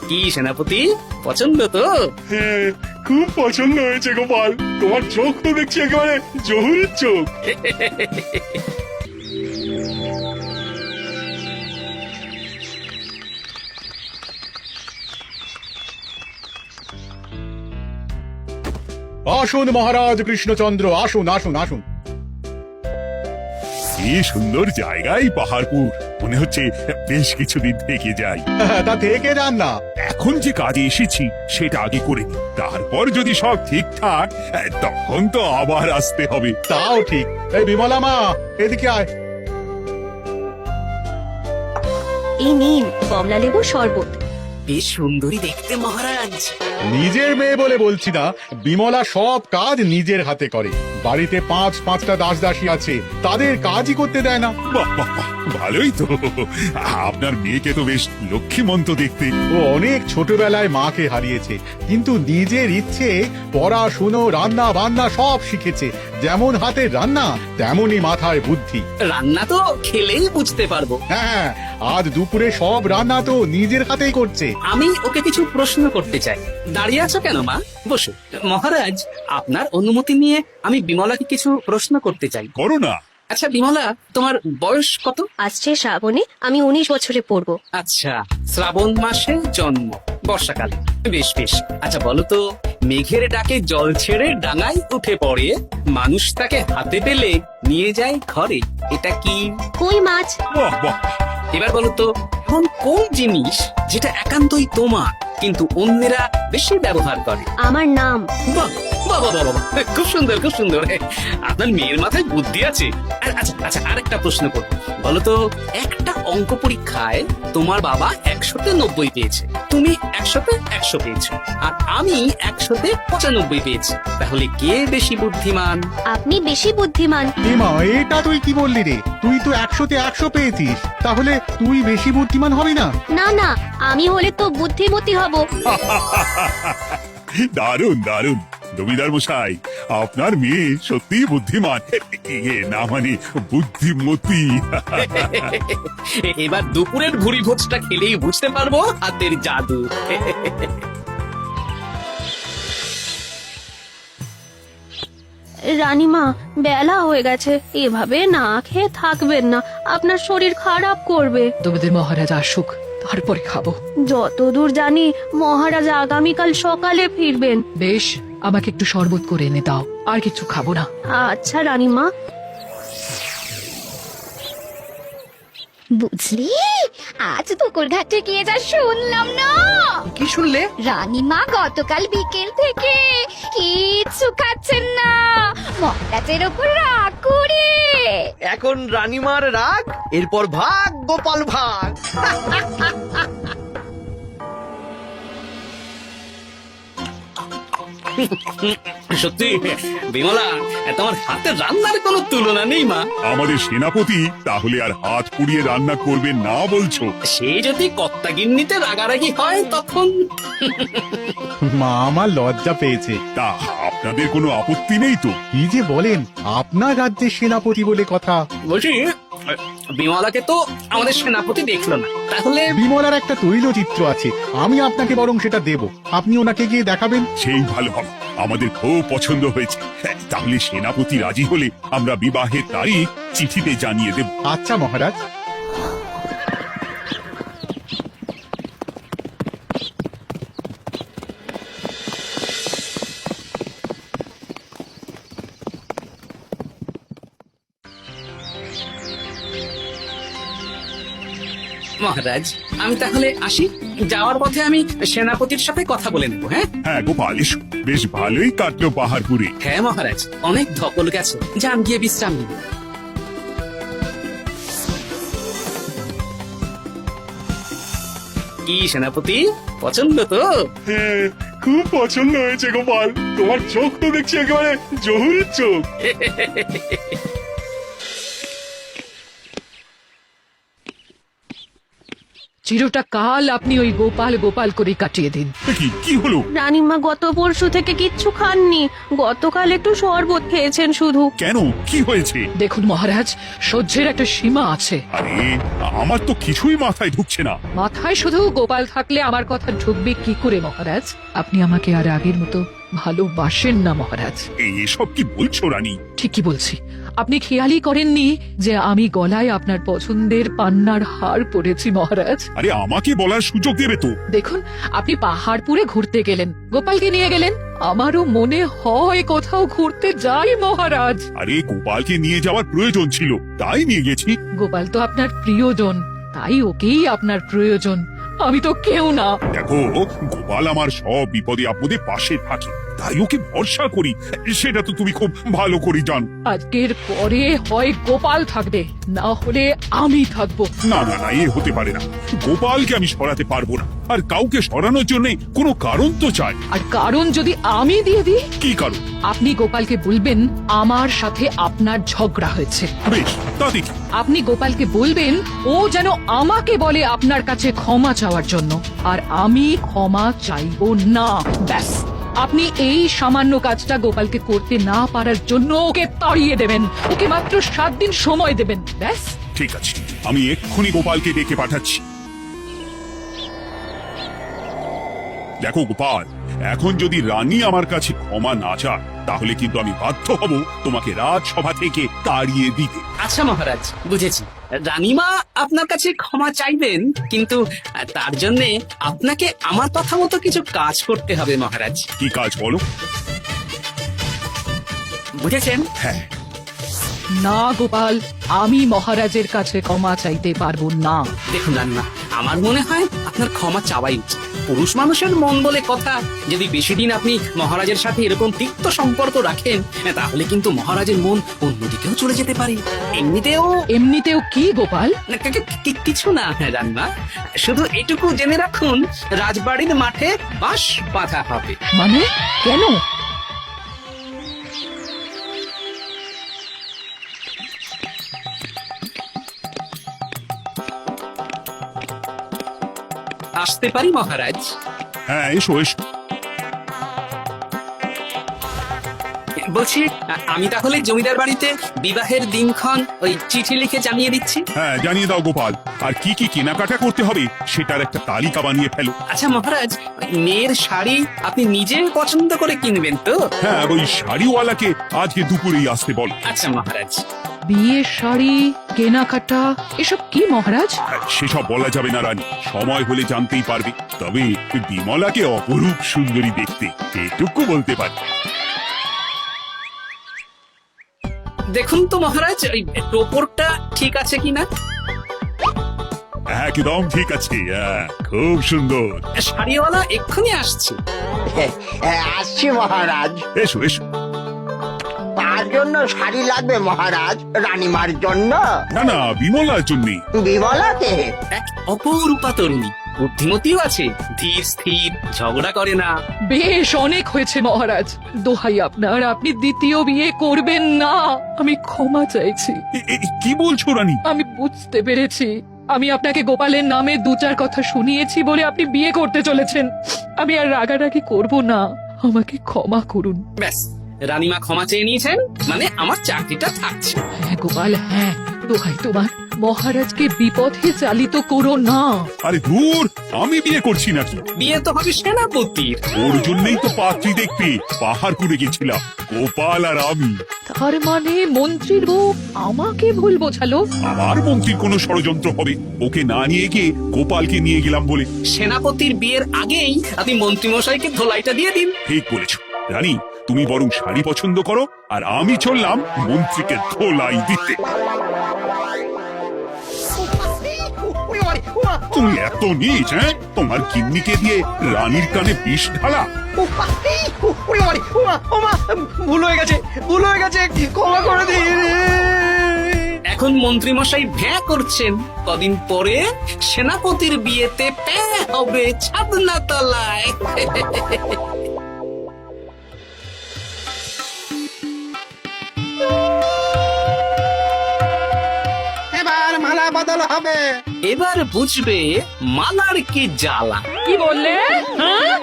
কি সেনাপতি, পছন্দ তো? হ্যাঁ, খুব পছন্দ হয়েছে গোপাল। তোমার চোখ তো দেখছি একেবারে জহুরের চোখ। আসুন মহারাজ কৃষ্ণচন্দ্র, আসুন আসুন আসুন। কি সুন্দর জায়গায় পাহাড়পুর, মনে হচ্ছে বেশ কিছুদিন থেকে যাই। তা থেকে যান না। এখন যে কাজে এসেছি সেটা আগে করে নিই, তারপর যদি সব ঠিকঠাক তখন তো আবার আসতে হবে। তাও ঠিক। এই বিমলা মা, এদিকে আয়। এই নিন কমলা লেবুর শরবত। বেশ সুন্দরী দেখতে মহারাজ। নিজের মেয়ে বলে বলছি না, বিমলা সব কাজ নিজের হাতে করে। বাড়িতে পাঁচটা দাস দাসী আছে, তাদের কাজই করতে দেয় না। বাহ বাহ বাহ, ভালোই তো। আপনার মেয়েকে তো বেশ লক্ষ্মীমন্ত দেখতে। ও অনেক ছোটবেলায় মাকে হারিয়েছে, কিন্তু নিজের ইচ্ছে পড়াশুনো রান্না বান্না সব শিখেছে। যেমন হাতের রান্না, তেমনই মাথায় বুদ্ধি। রান্না তো খেলেই বুঝতে পারবো। হ্যাঁ, আজ দুপুরে সব রান্না তো নিজের হাতেই করছে। আমি ওকে কিছু প্রশ্ন করতে চাই। দাঁড়িয়ে আছো কেন মা? বসো। মহারাজ, আপনার অনুমতি নিয়ে আমি বিমলাকে কিছু প্রশ্ন করতে চাই। করো না। আচ্ছা বিমলা, তোমার বয়স কত? আসছে শ্রাবণে আমি 19 বছরে পড়বো। আচ্ছা, শ্রাবণ মাসে জন্ম, বর্ষাকালে। বেশ বেশ। আচ্ছা বলো তো, মেঘের ডাকে জল ছেড়ে ডাঙায় উঠে পড়ে, মানুষ তাকে হাতে পেলে নিয়ে যায় ঘরে, এটা কি? কই মাছ। বাহ বাহ, এবার বলো তো, এমন কোন জিনিস যেটা একান্তই তোমার কিন্তু অন্যেরা বেশি ব্যবহার করে? আমার নাম। বাহ বাহ বাহ বাহ, খুব সুন্দর খুব সুন্দর। আপনার মেয়ের মাথায় বুদ্ধি আছে। আচ্ছা আচ্ছা, আরেকটা প্রশ্ন করবো। বলো তো, একটা অঙ্ক পরীক্ষায় তোমার বাবা 100-তে 90 পেয়েছে, তুমি 100-তে 100 পেয়েছো, আর আমি 100-তে 95 পেয়েছি। তাহলে কে বেশি বুদ্ধিমান? আপনি বেশি বুদ্ধিমান। মা, এটা তুই কি বললি রে? তুই তো 100-তে 100 পেয়েছিস, তাহলে তুই বেশি বুদ্ধিমান হবি না? না না, আমি হলে তো বুদ্ধিমতী হব। দারুণ দারুণ। জমিদার মশাই, আপনার মেয়ে সত্যি বুদ্ধিমান, না মানে বুদ্ধিমতী। এবার দুপুরের ভুরি ভোজটা খেলেই বুঝতে পারবো হাতের জাদু। রানীমা, বেলা হয়ে গেছে, এভাবে না খেয়ে থাকবেন না, আপনার শরীর খারাপ করবে। তোমাদের মহারাজ আসুক, তারপরে খাবো। যতদূর জানি মহারাজ আগামীকাল সকালে ফিরবেন। বেশ, আমাকে একটু শরবত করে এনে দাও, আর কিছু খাবো না। আচ্ছা রানীমা। বুঝলি, আজ পুকুর ঘাটে গিয়ে যা শুনলাম না। কি শুনলে? রানীমা গতকাল বিকেল থেকে কিচ্ছু খাচ্ছেন না, মহারাজের ওপর রাগ করে। এখন রানীমার রাগ, এরপর ভাগ গোপাল ভাগ। সত্যি বিমলা, তোমার হাতের রান্নার কোনো তুলনা নেই মা। আমাদের সেনাপতি তাহলে আর হাত পুড়িয়ে রান্না করবেন না বলছো? সে যদি কর্তা গিন্নিতে রাগারাগি হয় তখন। মা আমার লজ্জা পেয়েছে। তা আপনাদের কোনো আপত্তি নেই তো? কি যে বলেন, আপনার রাজ্যের সেনাপতি বলে কথা। বলছি, বিমলাকে তো আমাদের সেনাপতি দেখলো না, তাহলে? বিমলার একটা তৈলচিত্র আছে, আমি আপনাকে বরং সেটা দেব, আপনি ওনাকে গিয়ে দেখাবেন। সেই ভালো হবে, আমাদের খুব পছন্দ হয়েছে। তাহলে সেনাপতি রাজি হলে আমরা বিবাহের তারিখ চিঠিতে জানিয়ে দেব। আচ্ছা মহারাজ। মহারাজ, আমি তাহলে আসি। যাওয়ার পথে আমি সেনাপতির সাথে কথা বলে নেবো। হ্যাঁ হ্যাঁ গোপাল, এসো। বেশ ভালোই কাটলো পাহাড়পুরে। হ্যাঁ মহারাজ, অনেক ধকল গেছে, যান গিয়ে বিশ্রাম নিন। কি সেনাপতি, পছন্দ তো? হ্যাঁ, খুব পছন্দ হয়েছে গোপাল। তোমার চোখ তো দেখছি একেবারে জহুরের চোখ। চিরটা কাল আপনি ওই গোপাল গোপাল করে কাটিয়ে দিন। কি হলো? রানীমা গত পরশু থেকে কিচ্ছু খাননি, গতকাল একটু শরবত খেয়েছেন শুধু। কেন, কি হয়েছে? দেখুন মহারাজ, সহ্যের একটা সীমা আছে। আরে আমার তো কিছুই মাথায় ঢুকছে না। মাথায় শুধু গোপাল থাকলে আমার কথা ঢুকবে কি করে মহারাজ? আপনি আমাকে আর আগের মতো ভালোবাসেন না মহারাজ। এসব কি বলছো রানী? ঠিকই বলছি। আপনি খেয়ালই করেননি যে আমি গলায় আপনার পছন্দের পান্নার হার পরেছি মহারাজ। আরে আমাকে বলার সুযোগ দেবে তো। দেখুন, আপনি পাহাড়পুরে ঘুরতে গেলেন, গোপালকে নিয়ে গেলেন। আমারও মনে হয় কোথাও ঘুরতে যাই মহারাজ। আরে গোপালকে নিয়ে যাওয়ার প্রয়োজন ছিল, তাই নিয়ে গেছি। গোপাল তো আপনার প্রিয়জন, তাই ওকেই আপনার প্রয়োজন। আমি তো কেউ না। দেখো, গোপাল আমার সব বিপদে আপদে পাশে থাকে, তাই ওকে ভরসা করি। সেটা তো তুমি খুব ভালো করে জানো। আজকের পরে হয় গোপাল থাকবে, না হলে আমি থাকবো। না না না, এ হতে পারে না। গোপালকে আমি সরাতে পারবো না, আর কাউকে সরানোর জন্য কোনো কারণ তো চাই। আর কারণ যদি আমি দিয়ে দিই? কি কারণ? আপনি গোপালকে বলবেন আমার সাথে আপনার ঝগড়া হয়েছে। বেশ, তাতে কি? আপনি গোপালকে বলবেন ও যেন আমাকে বলে আপনার কাছে ক্ষমা চাওয়ার জন্য, আর আমি ক্ষমা চাইবো না। ব্যাস, আপনি এই সামান্য কাজটা গোপালকে করতে না পারার জন্য ওকে তাড়িয়ে দেবেন। ওকে মাত্র 7 দিন সময় দেবেন, ব্যাস। ঠিক আছে, আমি এক্ষুনি গোপালকে ডেকে পাঠাচ্ছি। দেখো গোপাল, এখন যদি রানী আমার কাছে ক্ষমা না চায়, তাহলে কিন্তু আমি বাধ্য হব তোমাকে রাজসভা থেকে তাড়িয়ে দিতে। আচ্ছা মহারাজ, বুঝেছি। রানীমা আপনার কাছে ক্ষমা চাইবেন, কিন্তু তার জন্য আপনাকে আমার কথা মতো কিছু কাজ করতে হবে মহারাজ। কি কাজ বলো? বুঝেছেন? হ্যাঁ। না গোপাল, আমি মহারাজের কাছে ক্ষমা চাইতে পারবো না। দেখুন রানীমা, আমার মনে হয় আপনার ক্ষমা চাওয়াই উচিত। পুরুষ মানুষের মন বলে কথা, যদি বেশি দিন আপনি মহারাজের সাথে এরকম তিক্ত সম্পর্ক রাখেন, তাহলে কিন্তু মহারাজের মন অন্যদিকেও চলে যেতে পারে। এমনিতেও কি গোপাল? না, কিছু না রানীমা, শুধু এটুকু জেনে রাখুন, রাজবাড়ির মাঠে বাঁশ বাঁধা হবে। মানে কেন? আসতে পারি মহারাজ? হ্যাঁ, এসো এসো। বলছি, আমি তাহলে জমিদার বাড়িতে বিবাহের দিনক্ষণ ওই চিঠি লিখে জানিয়ে দিচ্ছি। হ্যাঁ, জানিয়ে দাও গোপাল। আর কি কি কেনাকাটা করতে হবে সেটার একটা তালিকা বানিয়ে ফেলো। আচ্ছা মহারাজ, মেয়ের শাড়ি আপনি নিজে পছন্দ করে কিনবেন তো? হ্যাঁ, ওই শাড়িওয়ালাকে আজকে দুপুরেই আসতে বল। আচ্ছা মহারাজ। বিয়ের শাড়ি, কেনাকাটা, এসব কি মহারাজ? সেসব বলা যাবে না রানী, সময় হলে জানতেই পারবে। তবে বিমলাকে অপরূপ সুন্দরী দেখতে, এটুকু বলতে পারি। দেখুন তো মহারাজ, ওই টোপরটা ঠিক আছে কিনা? একদম ঠিক আছে, খুব সুন্দর। শাড়িওয়ালা এক্ষুনি আসছে। আসছি মহারাজ। এসো এসো। তার জন্য শাড়ি লাগবে মহারাজ? রানীমার জন্য? না না, বিমলার জন্যে। বিমলাকে? এক অপরূপা তরুণী, বুদ্ধিমতীও আছে, ধীর স্থির, ঝগড়া করে না। বেশ, অনেক হয়েছে মহারাজ। দোহাই আপনার, আপনি দ্বিতীয় বিয়ে করবেন না। আমি ক্ষমা চাইছি। কি বলছো রানী? আমি বুঝতে পেরেছি, আমি আপনাকে গোপালের নামে 2-4 কথা শুনিয়েছি বলে আপনি বিয়ে করতে চলেছেন। আমি আর রাগারাগি করব না, আমাকে ক্ষমা করুন। ব্যাস, রানীমা ক্ষমা চেয়ে নিয়েছেন, মানে আমার চাকরিটা থাকছে। হ্যাঁ গোপাল, হ্যাঁ, দোহাই তোমার, মহারাজকে বিপথে চালিত করো না। আরে দূর, আমি বিয়ে করছি নাকি? বিয়ে তো হবে সেনাপতির। ওর জন্যই তো পাত্রী দেখতে পাহাড়পুরে গেছিলাম, গোপাল আর আমি। তার মানে মন্ত্রীর বউ আমাকে ভুল বোঝালো? আমার মন্ত্রীর কোনো ষড়যন্ত্র হবে, ওকে না নিয়ে গিয়ে গোপালকে নিয়ে গেলাম বলে। সেনাপতির বিয়ের আগেই আপনি মন্ত্রীমশাইকে ধোলাইটা দিয়ে দিন। ঠিক বলেছ রানী, তুমি বরং শাড়ি পছন্দ করো, আর আমি চললাম মন্ত্রীকে ধোলাই দিতে। তুমি এত নীচ, হ্যাঁ? তোমার কিন্নিকে দিয়ে রানীর কানে বিষ ঢালা। ভুল হয়ে গেছে, ভুল হয়ে গেছে, ক্ষমা করে দিন। এখন মন্ত্রীমশাই ভ্যাঁ করছেন, কদিন পরে সেনাপতির বিয়েতে প্যাঁ হবে ছাদনা তলায়। এবার মালা বদল হবে। এবার বুঝবে মালার কি জ্বালা। কি বললে হ্যাঁ